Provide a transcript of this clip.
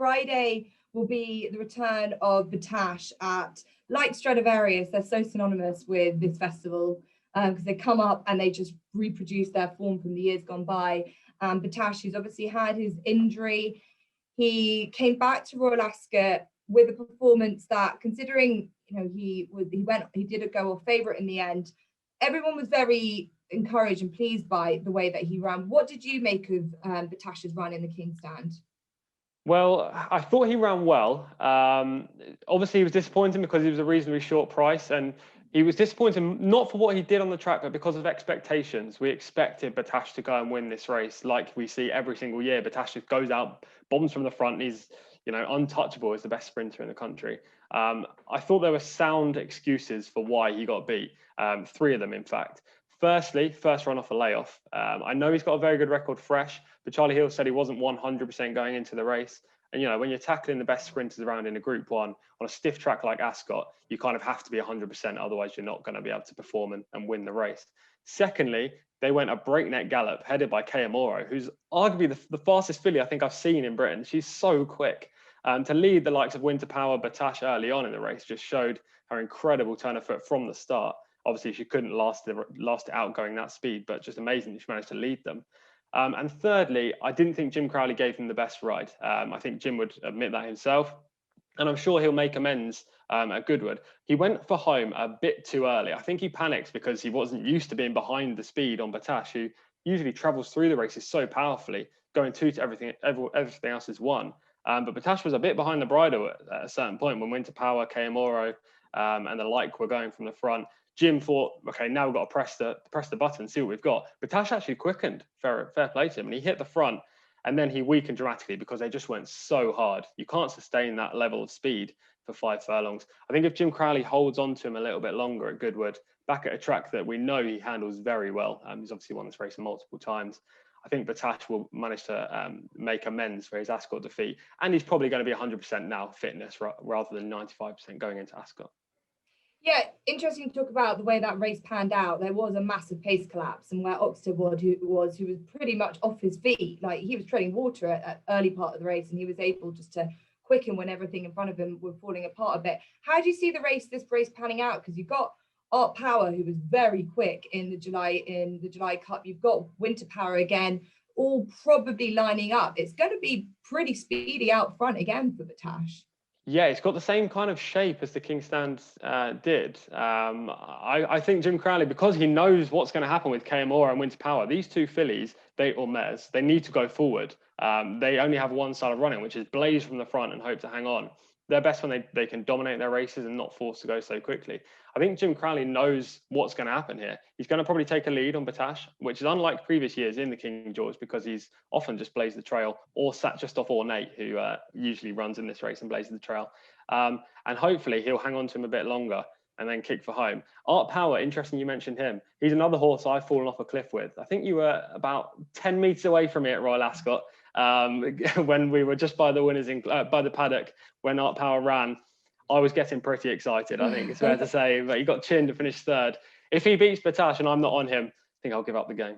Friday will be the return of Batash at, like Stradivarius, they're so synonymous with this festival because they come up and they just reproduce their form from the years gone by. Batash, who's obviously had his injury, he came back to Royal Ascot with a performance that, considering he did go off favourite in the end, everyone was very encouraged and pleased by the way that he ran. What did you make of Batash's run in the King's Stand? Well, I thought he ran well. Obviously, he was disappointing because he was a reasonably short price, and he was disappointing not for what he did on the track, but because of expectations. We expected Batash to go and win this race, like we see every single year. Batash just goes out, bombs from the front. He's untouchable as the best sprinter in the country. I thought there were sound excuses for why he got beat. 3 of them, in fact. Firstly, first run off a layoff. I know he's got a very good record fresh, but Charlie Hill said he wasn't 100% going into the race. And, when you're tackling the best sprinters around in a Group 1 on a stiff track like Ascot, you kind of have to be 100%. Otherwise, you're not going to be able to perform and win the race. Secondly, they went a breakneck gallop headed by Kea Moro, who's arguably the fastest filly I think I've seen in Britain. She's so quick. To lead the likes of Winter Power, Batash early on in the race just showed her incredible turn of foot from the start. Obviously, she couldn't last it out going that speed, but just amazing that she managed to lead them. And thirdly, I didn't think Jim Crowley gave him the best ride. I think Jim would admit that himself. And I'm sure he'll make amends at Goodwood. He went for home a bit too early. I think he panicked because he wasn't used to being behind the speed on Batash, who usually travels through the races so powerfully, going to everything else is one. But Batash was a bit behind the bridle at a certain point when Winter Power, Kea Moro, and the like were going from the front. Jim thought, okay, now we've got to press the button and see what we've got. Batash actually quickened, fair play to him, and he hit the front, and then he weakened dramatically because they just went so hard. You can't sustain that level of speed for 5 furlongs. I think if Jim Crowley holds on to him a little bit longer at Goodwood, back at a track that we know he handles very well, he's obviously won this race multiple times, I think Batash will manage to make amends for his Ascot defeat, and he's probably going to be 100% now fitness rather than 95% going into Ascot. Yeah, interesting to talk about the way that race panned out. There was a massive pace collapse, and where Oxford who was pretty much off his feet, like he was treading water at early part of the race, and he was able just to quicken when everything in front of him were falling apart a bit. How do you see this race panning out? Because you've got Art Power, who was very quick in the July Cup. You've got Winter Power again, all probably lining up. It's going to be pretty speedy out front again for Batash. Yeah, it's got the same kind of shape as the King's Stand did. I think Jim Crowley, because he knows what's going to happen with Kea Moro and Winter Power, these 2 fillies, or mares, they need to go forward. They only have one style of running, which is blaze from the front and hope to hang on. They're best when they can dominate their races and not forced to go so quickly. I think Jim Crowley knows what's going to happen here. He's going to probably take a lead on Batash, which is unlike previous years in the King George, because he's often just blazed the trail or sat just off Ornate, who usually runs in this race and blazes the trail. And hopefully he'll hang on to him a bit longer and then kick for home. Art Power, interesting you mentioned him. He's another horse I've fallen off a cliff with. I think you were about 10 metres away from me at Royal Ascot when we were just by the winners by the paddock when Art Power ran. I was getting pretty excited, I think it's fair to say, but he got chinned to finish 3rd. If he beats Batash and I'm not on him, I think I'll give up the game.